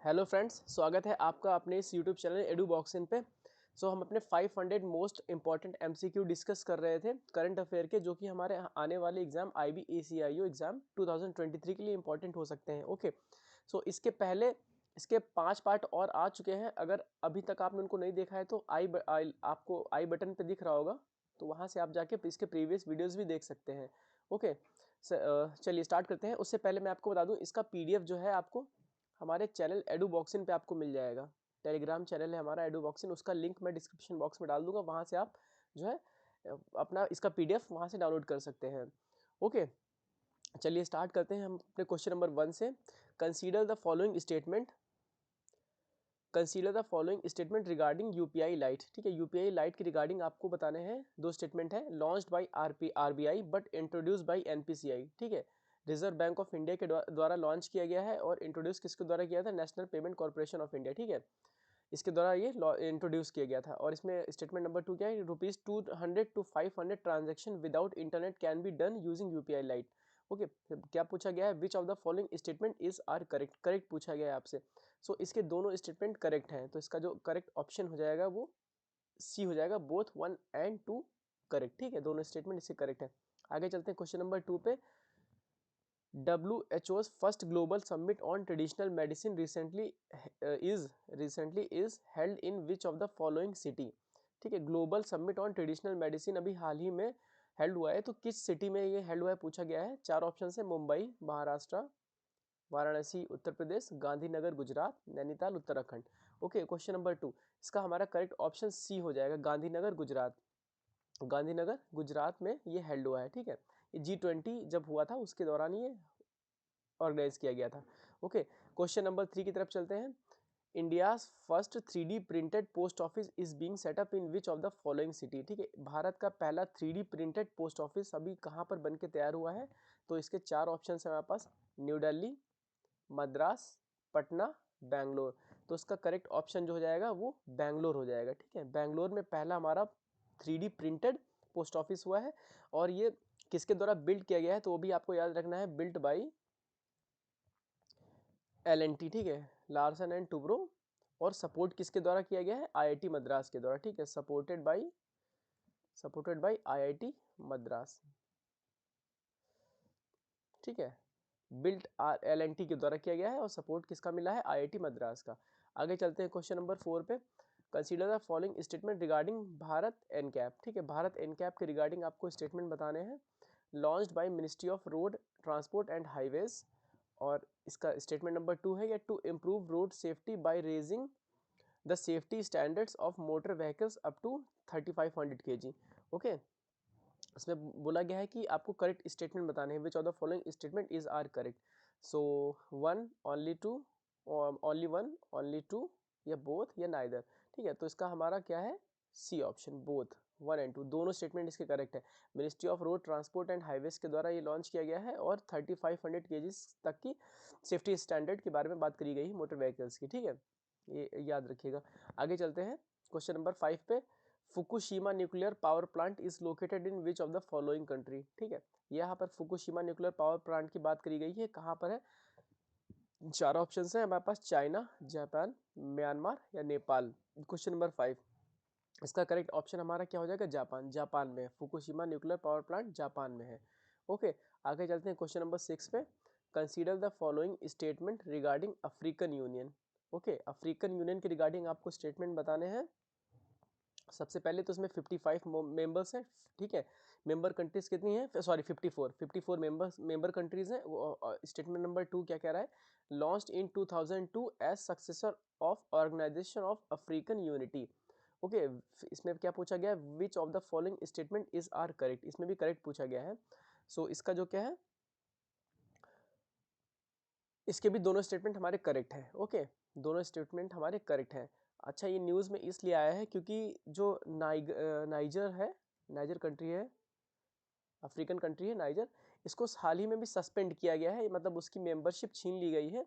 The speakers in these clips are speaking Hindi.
हेलो फ्रेंड्स, स्वागत है आपका अपने इस यूट्यूब चैनल एडू बॉक्सिंग पे। हम अपने 500 मोस्ट इंपॉर्टेंट एमसीक्यू डिस्कस कर रहे थे करंट अफेयर के, जो कि हमारे आने वाले एग्जाम IBACIO एग्जाम 2023 के लिए इंपॉर्टेंट हो सकते हैं। ओके, इसके पहले इसके 5 पार्ट और आ चुके हैं। अगर अभी तक आपने उनको नहीं देखा है तो आपको आई बटन पे दिख रहा होगा, तो वहाँ से आप जाके इसके प्रीवियस वीडियोज़ भी देख सकते हैं। ओके, चलिए स्टार्ट करते हैं। उससे पहले मैं आपको बता दूँ, इसका PDF जो है आपको हमारे चैनल एडू बॉक्सिंग पे आपको मिल जाएगा। टेलीग्राम चैनल है हमारा एडू बॉक्सिंग, उसका लिंक मैं डिस्क्रिप्शन बॉक्स में डाल दूंगा। वहाँ से आप जो है अपना इसका PDF वहाँ से डाउनलोड कर सकते हैं। ओके, चलिए स्टार्ट करते हैं हम अपने क्वेश्चन नंबर 1 से। Consider the following statement regarding UPI light. ठीक है, UPI लाइट के रिगार्डिंग आपको बताने हैं। दो स्टेटमेंट है। Launched by RBI but introduce by NPCI। ठीक है, रिजर्व बैंक ऑफ इंडिया के द्वारा लॉन्च किया गया है और इंट्रोड्यूस किसके द्वारा किया था? National payment corporation of India. ठीक है, इसके द्वारा ये इंट्रोड्यूस किया गया था। और इसमें स्टेटमेंट नंबर 2 क्या है? ₹200 to 500 transaction without internet can be done using UPI lite. Okay, क्या पूछा गया है? Which of the following statement is are correct पूछा गया है आपसे। इसके दोनों स्टेटमेंट करेक्ट हैं, तो इसका जो करेक्ट ऑप्शन हो जाएगा वो सी हो जाएगा। Both 1 and 2 correct. ठीक है, दोनों स्टेटमेंट इससे करेक्ट है। आगे चलते हैं क्वेश्चन नंबर 2 पे। WHO's first global summit on traditional medicine recently is held in which of the following city। ठीक है, global summit on traditional medicine अभी हाल ही में हेल्ड हुआ है, तो किस सिटी में ये हेल्ड हुआ है पूछा गया है। 4 ऑप्शन है। Mumbai Maharashtra, Varanasi Uttar Pradesh, Gandhinagar Gujarat, Nainital Uttarakhand. Okay, question number 2, इसका हमारा करेक्ट ऑप्शन सी हो जाएगा, गांधीनगर गुजरात। गांधीनगर गुजरात में ये हेल्ड हुआ है। ठीक है, ये G20 जब हुआ था उसके दौरान ये ऑर्गेनाइज किया गया था। ओके, क्वेश्चन नंबर 3 की तरफ चलते हैं। India first 3D printed post office is being setup in which of the following city. ठीक है, भारत का पहला 3D प्रिंटेड पोस्ट ऑफिस अभी कहाँ पर बनके तैयार हुआ है? तो इसके 4 ऑप्शन है हमारे पास। न्यू दिल्ली, मद्रास, पटना, बैंगलोर। तो इसका करेक्ट ऑप्शन जो हो जाएगा वो बैंगलोर हो जाएगा। ठीक है, बैंगलोर में पहला हमारा 3D प्रिंटेड पोस्ट ऑफिस हुआ है। और ये किसके द्वारा बिल्ड किया गया है? तो वो भी आपको याद रखना है, बिल्ट बाई L&T। ठीक है, लार्सन एंड टुब्रो। और सपोर्ट किसके द्वारा किया गया है? IIT मद्रास के द्वारा। ठीक है, सपोर्टेड बाय IIT मद्रास। ठीक है, बिल्ट L&T के द्वारा किया गया है और सपोर्ट किसका मिला है? IIT मद्रास का। आगे चलते हैं क्वेश्चन नंबर 4 पे। Consider the following statement regarding Bharat NCAP. ठीक है, भारत एनकैप के रिगार्डिंग आपको स्टेटमेंट बताने हैं। Launched by ministry of road transport and highways. और इसका स्टेटमेंट नंबर 2 है, to improve road safety by raising the safety standards of motor vehicles up to 3500 kg। Okay, इसमें बोला गया है कि आपको करेक्ट स्टेटमेंट बताने हैं। Which of the following statement is are correct. So 1, only 2, only 1, only 2, या बोथ या नाइदर। ठीक है, तो इसका हमारा क्या है? सी ऑप्शन, बोथ 1 and 2 दोनों स्टेटमेंट इसके करेक्ट है। Ministry of road transport and highways के द्वारा ये लॉन्च किया गया है और 3500 kg तक की सेफ्टी स्टैंडर्ड के बारे में बात करी गई मोटर व्हीकल्स की। ठीक है, ये याद रखिएगा। आगे चलते हैं क्वेश्चन नंबर 5 पे। Fukushima nuclear power plant is located in which of the following country. ठीक है, यहाँ पर फुकुशिमा न्यूक्लियर पावर प्लांट की बात करी गई है। कहाँ पर है? 4 ऑप्शन है हमारे पास। चाइना, जापान, म्यांमार या नेपाल। क्वेश्चन नंबर 5, इसका करेक्ट ऑप्शन हमारा क्या हो जाएगा? जापान। जापान में Fukushima nuclear power plant Japan में है। ओके, आगे चलते हैं क्वेश्चन नंबर 6 पे। Consider the following statement regarding African union. Okay, African union के रिगार्डिंग आपको स्टेटमेंट बताने हैं। सबसे पहले तो इसमें 55 मेंबर्स हैं। ठीक है, मेंबर कंट्रीज कितनी है? सॉरी, 54 मेंबर कंट्रीज हैं। स्टेटमेंट नंबर 2 क्या कह रहा है? Launched in 2002 as successor of organization of African unity. Okay, इसमें क्या पूछा गया? Which of the following statement is are correct. इसमें भी करेक्ट पूछा गया है। इसका जो क्या है, इसके भी दोनों स्टेटमेंट हमारे करेक्ट हैं। ओके, दोनों स्टेटमेंट हमारे करेक्ट हैं। अच्छा, ये न्यूज़ में इसलिए आया है क्योंकि जो नाइजर कंट्री है, अफ्रीकन कंट्री है नाइजर, इसको हाल ही में भी सस्पेंड किया गया है। मतलब उसकी मेंबरशिप छीन ली गई है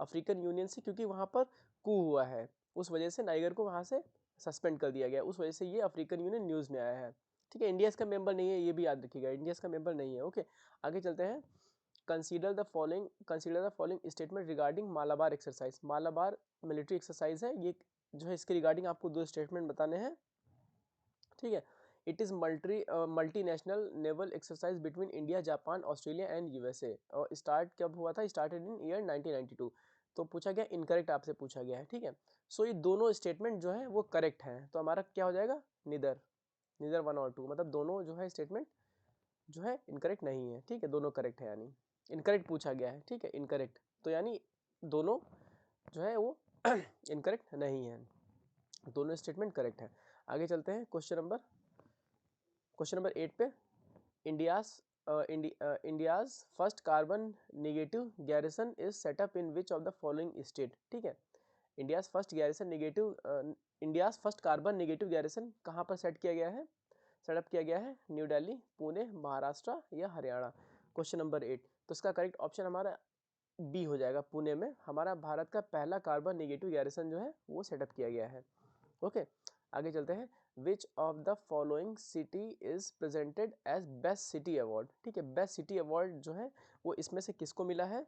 अफ्रीकन यूनियन से, क्योंकि वहाँ पर कू हुआ है। उस वजह से नाइजर को वहाँ से सस्पेंड कर दिया गया। उस वजह से ये अफ्रीकन यूनियन न्यूज़ में आया है। ठीक है, इंडिया इसका मेंबर नहीं है, ये भी याद रखिएगा, इंडिया इसका मेंबर नहीं है। ओके, आगे चलते हैं consider the following statement regarding Malabar exercise. Malabar military exercise है ये, जो है इसके रिगार्डिंग आपको 2 स्टेटमेंट बताने हैं, ठीक है। It is multinational naval exercise between India, Japan, Australia and USA, और स्टार्ट कब हुआ था? Started in year 1992। तो पूछा गया इनकरेक्ट, आपसे पूछा गया है, ठीक है। सो ये दोनों स्टेटमेंट जो है वो करेक्ट हैं, तो हमारा क्या हो जाएगा? नीदर 1 और 2, मतलब दोनों जो है स्टेटमेंट जो है इनकरेक्ट नहीं है, ठीक है, दोनों करेक्ट है, यानी इनकरेक्ट पूछा गया है, ठीक है, इनकरेक्ट, तो यानी दोनों जो है वो इनकरेक्ट नहीं है, दोनों स्टेटमेंट करेक्ट है। आगे चलते हैं क्वेश्चन नंबर 8 पे। India's first carbon negative garrison is setup in which of the following state, ठीक है। India's first carbon negative garrison कहाँ पर सेटअप किया गया है? न्यू दिल्ली, पुणे, महाराष्ट्र या हरियाणा। क्वेश्चन नंबर 8, तो इसका करेक्ट ऑप्शन हमारा बी हो जाएगा, पुणे में हमारा भारत का पहला कार्बन नेगेटिव गैरिसन जो है वो सेटअप किया गया है। ओके, आगे चलते हैं। Which of the following city is presented as best city award, ठीक है। बेस्ट सिटी अवार्ड जो है वो इसमें से किसको मिला है?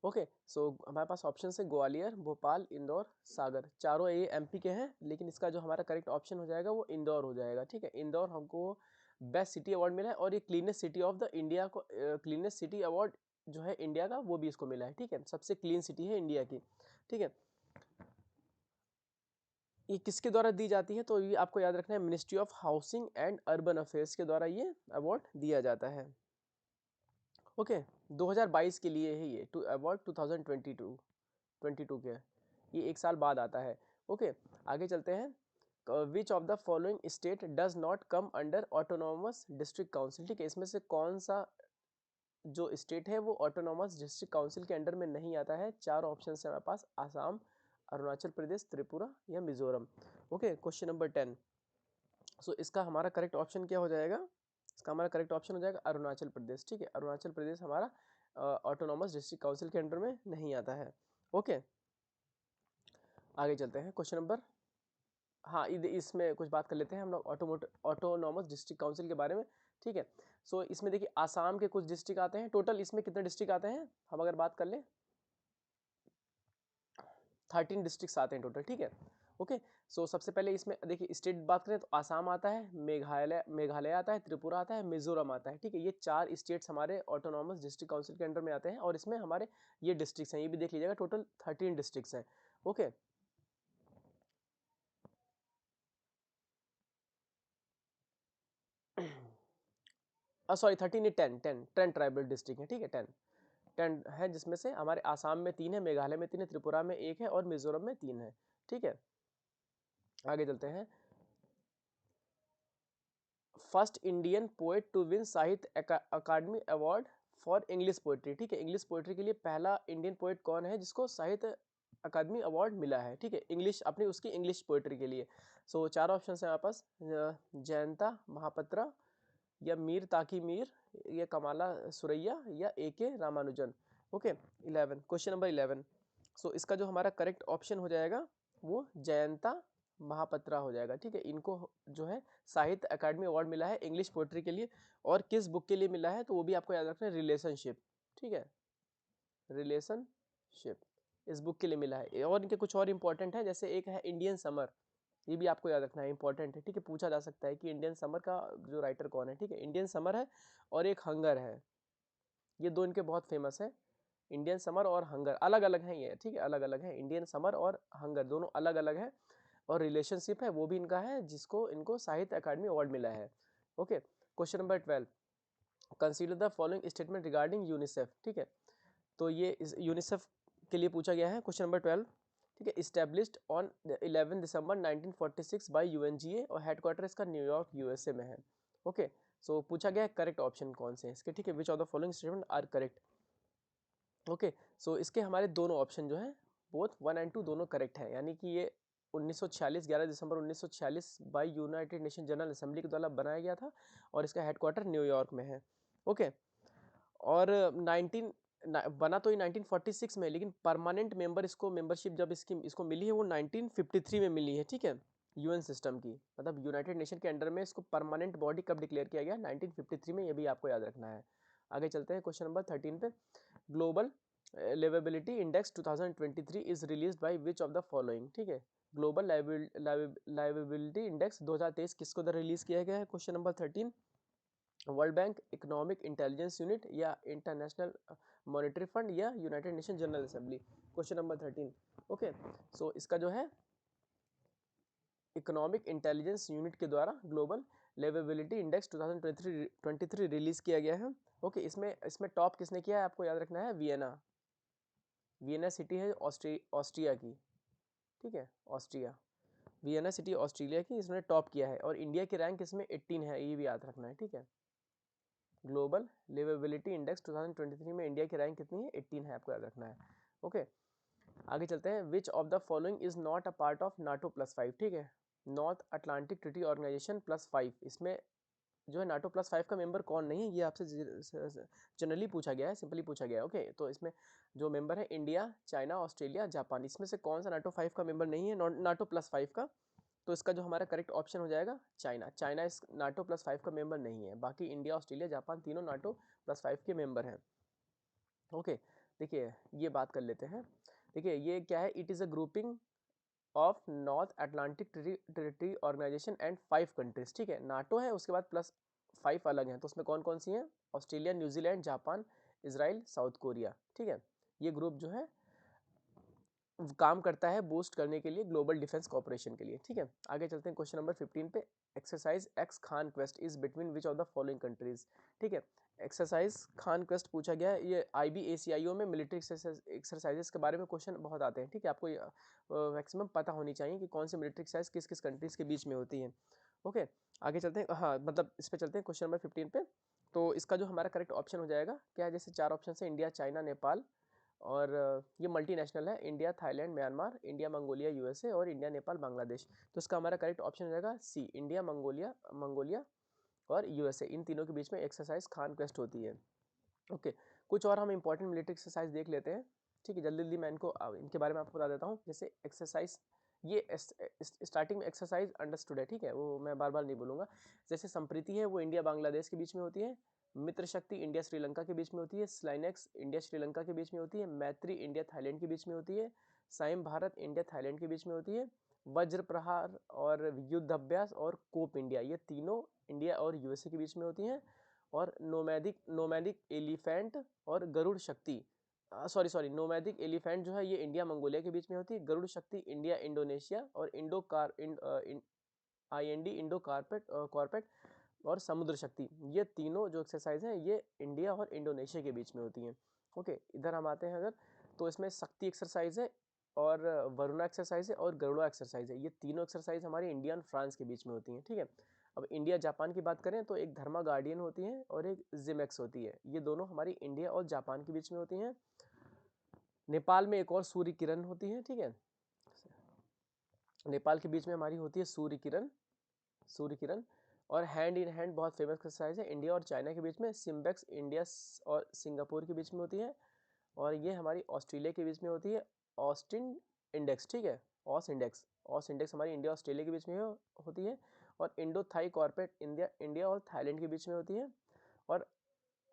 ओके, सो हमारे पास ऑप्शन है ग्वालियर, भोपाल, इंदौर, सागर। चारों ये एमपी के हैं, लेकिन इसका जो हमारा करेक्ट ऑप्शन हो जाएगा वो इंदौर हो जाएगा, ठीक है। इंदौर हमको बेस्ट सिटी अवार्ड मिला है, और ये cleanest city of the India को, क्लीनेस्ट सिटी अवार्ड जो है इंडिया का, वो भी इसको मिला है, ठीक है। सबसे क्लीन सिटी है इंडिया की, ठीक है। ये किसके द्वारा दी जाती है? तो ये आपको याद रखना है, ministry of housing and urban affairs के द्वारा ये अवार्ड दिया जाता है। ओके, 2022 के लिए है ये अवार्ड, 2022 के, ये एक साल बाद आता है। ओके, आगे चलते हैं। Which of the following state does not come under autonomous district council, ठीक है। इसमें से कौन सा जो स्टेट है वो ऑटोनॉमस डिस्ट्रिक्ट काउंसिल के अंडर में नहीं आता है? 4 ऑप्शन है हमारे पास, आसाम, अरुणाचल प्रदेश, त्रिपुरा या मिजोरम। ओके, क्वेश्चन नंबर 10, सो इसका हमारा करेक्ट ऑप्शन क्या हो जाएगा? इसका हमारा करेक्ट ऑप्शन हो जाएगा अरुणाचल प्रदेश, ठीक है। अरुणाचल प्रदेश हमारा ऑटोनॉमस डिस्ट्रिक्ट काउंसिल के अंडर में नहीं आता है। ओके, आगे चलते हैं क्वेश्चन नंबर, हाँ इसमें कुछ बात कर लेते हैं हम लोग ऑटोनॉमस डिस्ट्रिक्ट काउंसिल के बारे में, ठीक है। सो इसमें देखिए आसाम के कुछ डिस्ट्रिक्ट आते हैं, टोटल इसमें कितने डिस्ट्रिक्ट आते हैं हम अगर बात कर लें, 13 डिस्ट्रिक्ट्स आते हैं टोटल, ठीक है। ओके, सो सबसे पहले इसमें देखिए स्टेट बात करें तो आसाम आता है, मेघालय आता है, त्रिपुरा आता है, मिजोरम आता है, ठीक है। ये 4 स्टेट्स हमारे ऑटोनॉमस डिस्ट्रिक्ट काउंसिल के अंडर में आते हैं, और इसमें हमारे ये डिस्ट्रिक्ट्स हैं, ये भी देख लीजिएगा, टोटल 13 डिस्ट्रिक्ट्स हैं। ओके, सॉरी 13 नहीं, 10 ट्राइबल डिस्ट्रिक्ट है, ठीक है। 10 है, जिसमें से हमारे आसाम में 3 है, मेघालय में 3 है, त्रिपुरा में 1 है और मिजोरम में 3 है, ठीक है। आगे चलते हैं। First Indian poet to win Sahitya Akademi award for English poetry, ठीक है। इंग्लिश पोएट्री के लिए पहला इंडियन पोएट कौन है जिसको साहित्य अकादमी अवार्ड मिला है, ठीक है, इंग्लिश, अपनी उसकी इंग्लिश पोएट्री के लिए। सो 4 ऑप्शन है हमारे पास, जयंता महापात्रा या मीर ताकी मीर या कमाला सुरैया या A K. Ramanujan. Okay, 11, question number 11, so इसका जो हमारा करेक्ट ऑप्शन हो जाएगा वो जयंता महापात्रा हो जाएगा, ठीक है। इनको जो है साहित्य अकादमी अवार्ड मिला है इंग्लिश पोएट्री के लिए, और किस बुक के लिए मिला है तो वो भी आपको याद रखना है, रिलेशनशिप, ठीक है, रिलेशनशिप इस बुक के लिए मिला है। और इनके कुछ और इंपॉर्टेंट है, जैसे एक है इंडियन समर, ये भी आपको याद रखना है, इंपॉर्टेंट है, ठीक है। पूछा जा सकता है कि इंडियन समर का जो राइटर कौन है, ठीक है। इंडियन समर है और एक हंगर है, ये दो इनके बहुत फेमस है। इंडियन समर और हंगर अलग अलग हैं ये, ठीक है, अलग अलग है, इंडियन समर और हंगर दोनों अलग अलग है। और रिलेशनशिप है वो भी इनका है, जिसको इनको साहित्य अकादमी अवार्ड मिला है। Okay, question number 12, consider the following statement regarding UNICEF, ठीक है। तो ये यूनिसेफ के लिए पूछा गया है क्वेश्चन नंबर 12, ठीक है। Established on 11 December 1946 by UNGA और हेडक्वार्टर इसका न्यूयॉर्क यूएसए में है। ओके, सो पूछा गया है करेक्ट ऑप्शन कौन से हैं इसके, ठीक है, which of the following statement are correct. Okay, so इसके हमारे दोनों ऑप्शन जो हैं बोथ 1 एंड 2 दोनों करेक्ट है, यानी कि ये 1946 11 दिसंबर 1946 by United Nation General Assembly के द्वारा बनाया गया था, और इसका हेडक्वार्टर न्यूयॉर्क में है। ओके, और 19 बना तो ये 1946 में, लेकिन परमानेंट मेंबर इसको मेंबरशिप जब इसको मिली है वो 1953 में मिली है, ठीक है। यूएन सिस्टम की, मतलब यूनाइटेड नेशन के अंडर में इसको परमानेंट बॉडी कब डिक्लेयर किया गया? 1953 में, ये भी आपको याद रखना है। आगे चलते हैं क्वेश्चन नंबर 13 पे। Global liveability index 2023 is released by which of the following, ठीक है। ग्लोबल लाइवेबिलिटी इंडेक्स 2023 किसको रिलीज किया गया है? Question number 13, World Bank, Economic Intelligence Unit या इंटरनेशनल मॉनेटरी फंड या United Nation General Assembly. Question number 13, okay. So इसका जो है इकोनॉमिक इंटेलिजेंस यूनिट के द्वारा ग्लोबल लिवेबिलिटी इंडेक्स 2023 रिलीज किया गया है। ओके, इसमें टॉप किसने किया है आपको याद रखना है, वियना। वियना सिटी है ऑस्ट्रिया की, ठीक है, ऑस्ट्रिया। वियना सिटी ऑस्ट्रेलिया की, इसने टॉप किया है। और इंडिया की रैंक इसमें 18 है, ये भी याद रखना है, ठीक है। ग्लोबल लिवेबिलिटी इंडेक्स 2023 में इंडिया की रैंक कितनी है? 18 है, आपको याद रखना है। ओके, आगे चलते हैं। Which of the following is not a part of NATO +5, ठीक है। नॉर्थ अटलांटिक ट्रीटी ऑर्गेनाइजेशन +5, इसमें जो है नाटो +5 का मेंबर कौन नहीं है, ये आपसे जनरली पूछा गया है, सिंपली पूछा गया है। ओके, तो इसमें जो मेंबर है इंडिया, चाइना, ऑस्ट्रेलिया, जापान, इसमें से कौन सा नाटो 5 का मेंबर नहीं है, नाटो +5 का? तो इसका जो हमारा करेक्ट ऑप्शन हो जाएगा चाइना। चाइना इस नाटो +5 का मेंबर नहीं है। बाकी इंडिया, ऑस्ट्रेलिया, जापान तीनों नाटो +5 के मेंबर हैं। ओके, देखिए ये बात कर लेते हैं। देखिए ये क्या है, it is a grouping of North Atlantic Treaty Organisation and 5 countries, ठीक है। नाटो है, उसके बाद +5 अलग हैं, तो उसमें कौन कौन सी हैं? Australia, New Zealand, Japan, Israel, south Korea, ठीक है। ये ग्रुप जो है काम करता है बूस्ट करने के लिए ग्लोबल डिफेंस कॉर्पोरेशन के लिए, ठीक है। आगे चलते हैं क्वेश्चन नंबर 15 पे। Exercise x Khan quest is between which of the following countries, ठीक है। एक्सरसाइज खान क्वेस्ट पूछा गया है, ये IBACIO में मिलिट्री एक्सरसाइजेस के बारे में क्वेश्चन बहुत आते हैं, ठीक है। आपको मैक्सिमम पता होनी चाहिए कि कौन सी मिलिट्री एक्सरसाइज किस किस कंट्रीज के बीच में होती है। ओके, आगे चलते हैं, हाँ मतलब इस पे चलते हैं क्वेश्चन नंबर 15 पे। तो इसका जो हमारा करेक्ट ऑप्शन हो जाएगा क्या है, जैसे 4 ऑप्शन है, इंडिया, चाइना, नेपाल, और ये मल्टीनेशनल है, India, Thailand, Myanmar, India, Mongolia, USA, और इंडिया, नेपाल, बांग्लादेश। तो इसका हमारा करेक्ट ऑप्शन हो जाएगा सी, इंडिया, मंगोलिया और USA, इन तीनों के बीच में एक्सरसाइज खान क्वेस्ट होती है। ओके, कुछ और हम इंपॉर्टेंट मिलिट्री एक्सरसाइज देख लेते हैं, ठीक है। जल्दी जल्दी मैं इनके बारे में आपको बता देता हूँ। जैसे एक्सरसाइज, ये स्टार्टिंग में एक्सरसाइज अंडरस्टूड है, ठीक है, वो मैं बार बार नहीं बोलूँगा। जैसे संप्रीति है, वो इंडिया बांग्लादेश के बीच में होती है। मित्र शक्ति इंडिया श्रीलंका के बीच में होती है। स्लाइनेक्स इंडिया श्रीलंका के बीच में होती है। मैत्री इंडिया थाईलैंड के बीच में होती है। साइम भारत इंडिया थाईलैंड के बीच में होती है। वज्र प्रहार और युद्ध अभ्यास और कोप इंडिया, ये तीनों इंडिया और USA के बीच में होती हैं। और नोमैडिक एलिफेंट और गरुड़ शक्ति, सॉरी नोमैडिक एलिफेंट जो है ये इंडिया मंगोलिया के बीच में होती है। गरुड़ शक्ति इंडिया इंडोनेशिया और IND इंडो कॉर्पेट और समुद्र शक्ति, ये तीनों जो एक्सरसाइज हैं ये इंडिया और इंडोनेशिया के बीच में होती हैं। ओके, इधर हम आते हैं अगर, तो इसमें शक्ति एक्सरसाइज है और वरुणा एक्सरसाइज है और गरुड़ा एक्सरसाइज है, ये तीनों एक्सरसाइज हमारी इंडिया और फ्रांस के बीच में होती हैं, ठीक है। अब इंडिया जापान की बात करें तो एक धर्मा गार्डियन होती है और एक जिमेक्स होती है, ये दोनों हमारी इंडिया और जापान के बीच में होती हैं। नेपाल में एक और सूर्य किरण होती है, ठीक है। नेपाल के बीच में हमारी होती है सूर्य किरण। और हैंड इन हैंड बहुत फेमस एक्सरसाइज है इंडिया और चाइना के बीच में, सिम्बेक्स इंडिया और सिंगापुर के बीच में होती है। और ये हमारी ऑस्ट्रेलिया के बीच में होती है, ऑस्टिन इंडेक्स, ठीक है, ऑस इंडेक्स हमारी इंडिया ऑस्ट्रेलिया के बीच में होती है। और इंडो थाई कॉर्पेट इंडिया और थाईलैंड के बीच में होती है। और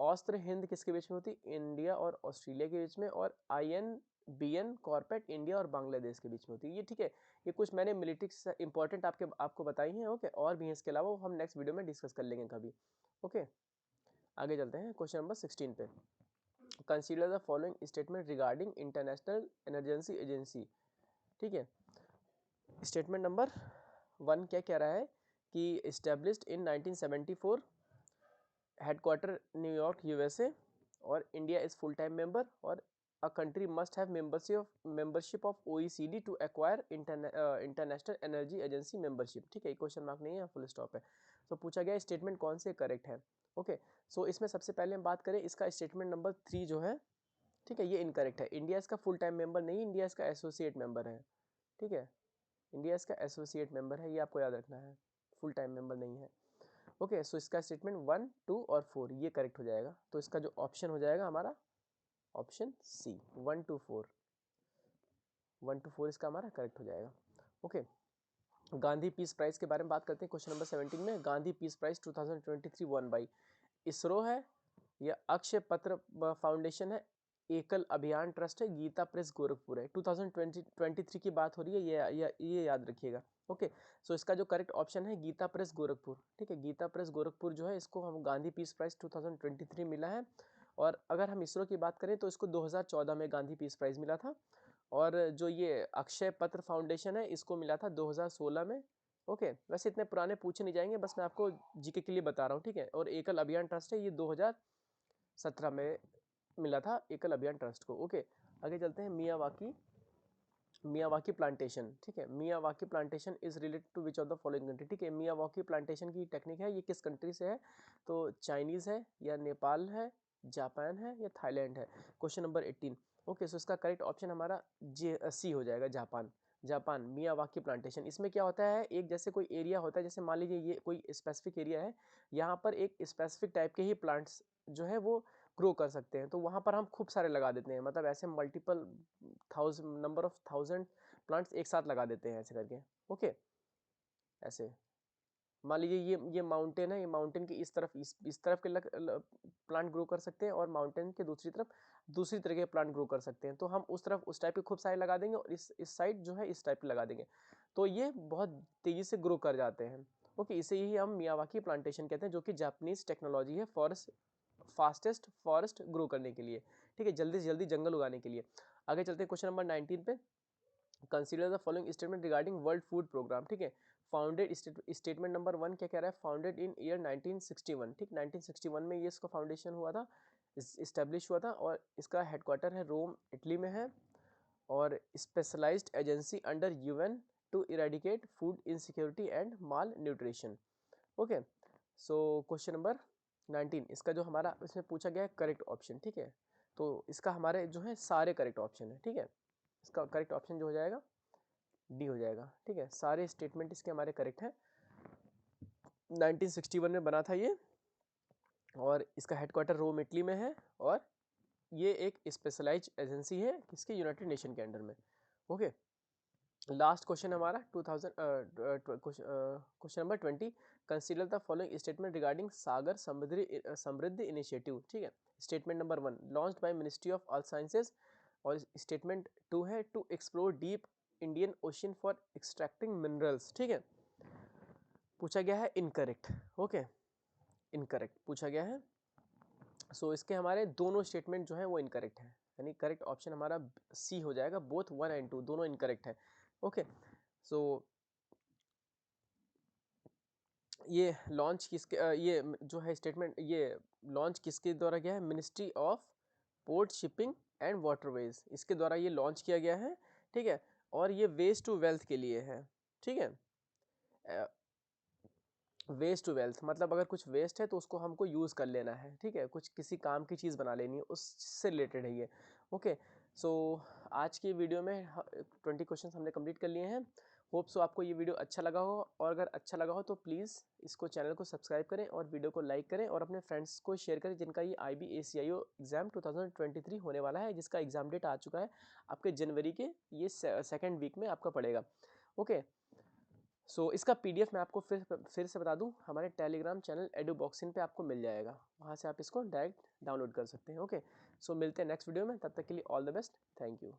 ऑस्त्र हिंद किसके बीच में होती है? इंडिया और ऑस्ट्रेलिया के बीच में। और INBN कॉर्पेट इंडिया और बांग्लादेश के बीच में होती है, ये ठीक है। ये कुछ मैंने मिलिट्री इंपॉर्टेंट आपको बताई हैं। ओके, और भी हैं इसके अलावा, वो हम नेक्स्ट वीडियो में डिस्कस कर लेंगे कभी। ओके, आगे चलते हैं क्वेश्चन नंबर 16 पे। Consider the following statement regarding International Energy Agency, ठीक है। स्टेटमेंट नंबर 1 क्या कह रहा है कि established in 1974, headquarter New York USA, और India is full time member, और a country must have membership of OECD to acquire International Energy Agency membership, ठीक है। क्वेश्चन मार्क नहीं है, फुल स्टॉप है। तो पूछा गया स्टेटमेंट कौन से करेक्ट है। ओके, सो इसमें सबसे पहले हम बात करें इसका स्टेटमेंट नंबर 3 जो है, ठीक है, ये इनकरेक्ट है। इंडिया इसका फुल टाइम मेंबर नहीं, इंडिया इसका एसोसिएट मेंबर है, ठीक है। इंडिया इसका एसोसिएट मेंबर है, ये आपको याद रखना है, फुल टाइम मेंबर नहीं है। ओके, सो इसका स्टेटमेंट 1, 2 और 4 ये करेक्ट हो जाएगा। तो इसका जो ऑप्शन हो जाएगा हमारा ऑप्शन सी, 1 to 4, 1 to 4 इसका हमारा करेक्ट हो जाएगा। ओके, गांधी पीस प्राइज के बारे में बात करते हैं। क्वेश्चन नंबर 17 में, Gandhi peace prize 2023 won by ISRO है या अक्षय पत्र फाउंडेशन है, एकल अभियान ट्रस्ट है, गीता प्रेस गोरखपुर है। 2023 की बात हो रही है, ये याद रखिएगा। ओके, सो इसका जो करेक्ट ऑप्शन है गीता प्रेस गोरखपुर। ठीक है, गीता प्रेस गोरखपुर जो है इसको हम गांधी पीस प्राइज 2023 मिला है। और अगर हम इसरो की बात करें तो इसको 2014 में गांधी पीस प्राइज मिला था। और जो ये अक्षय पत्र फाउंडेशन है इसको मिला था 2016 में। ओके, वैसे इतने पुराने पूछे नहीं जाएंगे, बस मैं आपको जीके के लिए बता रहा हूँ। ठीक है, और एकल अभियान ट्रस्ट है, ये 2017 में मिला था एकल अभियान ट्रस्ट को। ओके, आगे चलते हैं। Miyawaki plantation. ठीक है, Miyawaki plantation is related to which of the following country. ठीक है, मियावाकी प्लांटेशन की टेक्निक है, ये किस कंट्री से है? तो चाइनीज़ है या नेपाल है, जापान है या थाईलैंड है। Question number 18। ओके, सो इसका करेक्ट ऑप्शन हमारा सी हो जाएगा, जापान। Japan Miyawaki plantation. इसमें क्या होता है, एक जैसे कोई एरिया होता है, जैसे मान लीजिए ये कोई स्पेसिफिक एरिया है, यहाँ पर एक स्पेसिफिक टाइप के ही प्लांट्स जो है वो ग्रो कर सकते हैं, तो वहाँ पर हम खूब सारे लगा देते हैं, मतलब ऐसे मल्टीपल नंबर ऑफ 1000 प्लांट्स एक साथ लगा देते हैं ऐसे करके। ओके, ऐसे मान लीजिए ये माउंटेन है, ये माउंटेन की इस तरफ इस तरफ के प्लांट ग्रो कर सकते हैं, और माउंटेन के दूसरी तरफ दूसरी तरह के प्लांट ग्रो कर सकते हैं। तो हम उस तरफ उस टाइप के खूब सारे लगा देंगे, और इस साइड जो है इस टाइप के लगा देंगे, तो ये बहुत तेजी से ग्रो कर जाते हैं। ओके, इसे ही हम मियावाकी प्लांटेशन कहते हैं, जो कि जापानीज टेक्नोलॉजी है फास्टेस्ट फॉरेस्ट ग्रो करने के लिए। ठीक है, जल्दी से जल्दी जंगल उगाने के लिए। आगे चलते हैं क्वेश्चन नंबर 19 पे। Consider the following statement regarding World Food Programme. ठीक है, फाउंडेड स्टेटमेंट नंबर 1 क्या कह रहा है? Founded in year 1961। ठीक, 1961 में ये इसका फाउंडेशन हुआ था, इस्टेब्लिश हुआ था, और इसका हेडक्वार्टर है रोम, इटली में है, और specialised agency under UN to eradicate food insecurity and malnutrition. Okay, so question number 19, इसका जो हमारा इसमें पूछा गया है करेक्ट ऑप्शन। ठीक है, तो इसका हमारे जो है सारे करेक्ट ऑप्शन है। ठीक है, इसका करेक्ट ऑप्शन जो हो जाएगा डी हो जाएगा। ठीक है, सारे स्टेटमेंट इसके हमारे करेक्ट हैं। 1961 में बना था ये, और इसका हेडक्वार्टर रोम इटली में है, और ये एक स्पेशलाइज एजेंसी है किसके? यूनाइटेड नेशन के अंडर में। ओके, लास्ट क्वेश्चन हमारा 2000 question number 20। Consider the following statement regarding Sagar Samriddhi initiative. ठीक है, statement number 1 launched by ministry of all sciences, और स्टेटमेंट 2 है to explore deep Indian Ocean for extracting minerals. ठीक है, पूछा गया है इनकरेक्ट। ओके, इनकरेक्ट पूछा गया है। सो इसके हमारे दोनों स्टेटमेंट जो है वो इनकरेक्ट है, यानी करेक्ट ऑप्शन हमारा सी हो जाएगा, बोथ 1 एंड 2 दोनों इनकरेक्ट है। ओके, सो ये लॉन्च किसके ये जो है स्टेटमेंट, ये लॉन्च किसके द्वारा गया है? Ministry of port shipping and waterways, इसके द्वारा ये लॉन्च किया गया है। ठीक है, और ये वेस्ट टू वेल्थ के लिए है। ठीक है, वेस्ट टू वेल्थ मतलब अगर कुछ वेस्ट है तो उसको हमको यूज़ कर लेना है। ठीक है, कुछ किसी काम की चीज़ बना लेनी है, उससे रिलेटेड है ये। ओके, सो आज की वीडियो में 20 क्वेश्चन हमने कंप्लीट कर लिए हैं। होप सो आपको ये वीडियो अच्छा लगा हो, और अगर अच्छा लगा हो तो प्लीज़ इसको चैनल को सब्सक्राइब करें, और वीडियो को लाइक करें, और अपने फ्रेंड्स को शेयर करें जिनका ये IBACIO एग्ज़ाम 2023 होने वाला है, जिसका एग्ज़ाम डेट आ चुका है आपके जनवरी के ये सेकेंड वीक में आपका पड़ेगा। ओके, सो इसका PDF मैं आपको फिर से बता दूं, हमारे टेलीग्राम चैनल एडुबॉक्सिन पे आपको मिल जाएगा, वहाँ से आप इसको डायरेक्ट डाउनलोड कर सकते हैं। ओके, सो मिलते हैं नेक्स्ट वीडियो में, तब तक के लिए all the best, thank you.